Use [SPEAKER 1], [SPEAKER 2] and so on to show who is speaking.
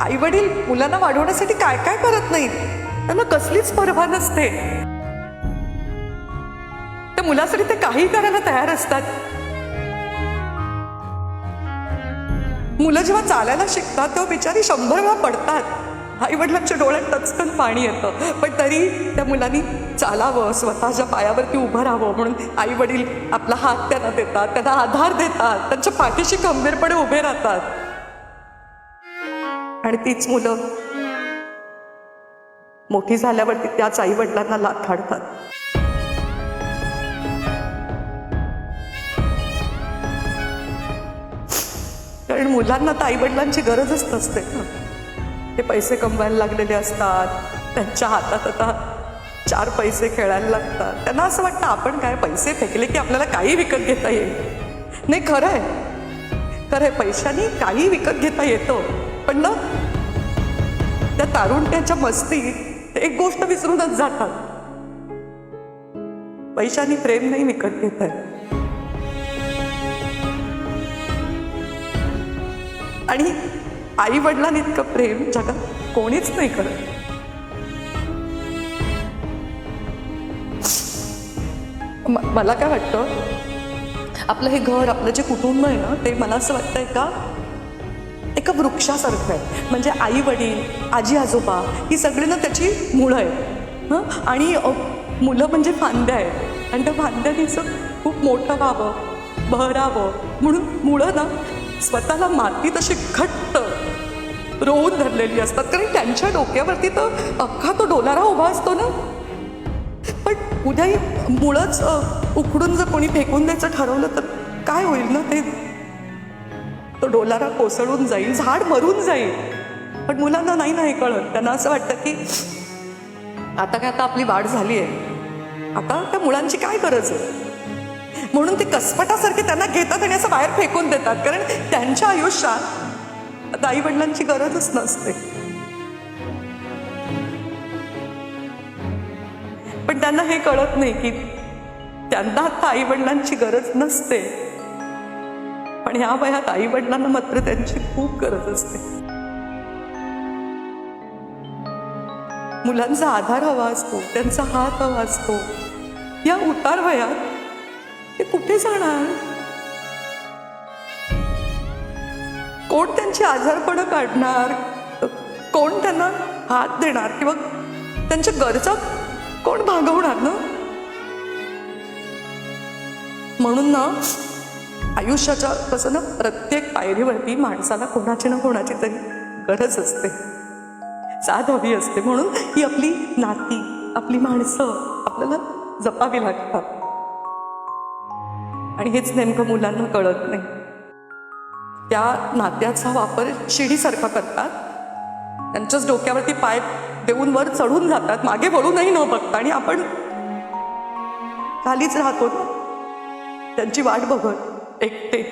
[SPEAKER 1] आई वडील मुलांना वाढवण्यासाठी काय काय करत नाहीत, त्यांना कसलीच पर्वा नसते. त्या मुलासाठी ते काही करायला तयार असतात. मुलं जेव्हा चालायला शिकतात तेव्हा बिचारी 100 वेळा पडतात. आई वडिलांच्या डोळ्यात टचकन पाणी येतं, पण तरी त्या मुलांनी चालावं, स्वतःच्या पायावरती उभं राहावं म्हणून आई वडील आपला हात त्यांना देतात, त्यांना आधार देतात, त्यांच्या पाठीशी खंबीरपणे उभे राहतात. आणि तीच मुलं मोठी झाल्यावरती त्याच आई वडिलांना लाथाडतात. कारण मुलांना तर आई वडिलांची गरजच नसते ना. ते पैसे कमवायला लागलेले असतात, त्यांच्या हातात आता 4 पैसे खेळायला लागतात. त्यांना असं वाटतं आपण काय पैसे फेकले की आपल्याला काही विकत घेता येईल. नाही, खरं आहे, पैशाने काही विकत घेता येतं, पण ना त्या तारुण्याच्या मस्तीत एक गोष्ट विसरूनच जातात. पैशाने प्रेम नाही विकत घेता येत. आणि आई वडिलांनी इतकं प्रेम जगात कोणीच नाही करत. मला काय वाटतं, आपलं हे घर, आपलं जे कुटुंब आहे ना, ते मला असं वाटतं एका वृक्षासारखं आहे. म्हणजे आई वडील, आजी आजोबा ही सगळी ना त्याची मुळं आहेत. आणि मुलं म्हणजे फांद्या आहेत. आणि त्या फांद्याने असं खूप मोठं व्हावं, बहरावं म्हणून मुळं ना स्वतःला मातीत अशी घट्ट रोवून धरलेली असतात. कारण त्यांच्या डोक्यावरती तर अख्खा तो डोलारा उभा असतो ना. पण उद्याही मुळंच उखडून जर कोणी फेकून द्यायचं ठरवलं तर काय होईल ना, तो डोलारा कोसळून जाईल, झाड मरून जाईल. पण मुलांना नाही ना हे कळत. त्यांना असं वाटतं की आता आपली वाढ झाली आहे, आता त्या मुलांची काय गरज आहे, म्हणून ते कसपटासारखे त्यांना घेतात आणि असं बाहेर फेकून देतात. कारण त्यांच्या आयुष्यात आता आई वडिलांची गरजच नसते. पण त्यांना हे कळत नाही की त्यांना आता आई वडिलांची गरज नसते, पण ह्या वयात आई वडिलांना मात्र त्यांची खूप गरज असते. मुलांचा आधार हवा असतो, त्यांचा हात हवा असतो. या उतार वयात ते कुठे जाणार? कोण त्यांची आजारपणं काढणार? कोण त्यांना हात देणार? किंवा त्यांच्या गरजा कोण भागवणार ना? म्हणून ना आयुष्याच्या कसं ना प्रत्येक पायरीवरती माणसाला कोणाची ना कोणाची तरी गरज असते, साथ हवी असते. म्हणून ही आपली नाती, आपली माणसं आपल्याला जपावी लागतात. आणि हेच नेमकं मुलांना कळत नाही. त्या नात्याचा वापर शिडीसारखा करतात. त्यांच्याच डोक्यावरती पाय देऊन वर चढून जातात, मागे वळूनही न बघता. आणि आपण खालीच राहतो त्यांची वाट बघत एकटे.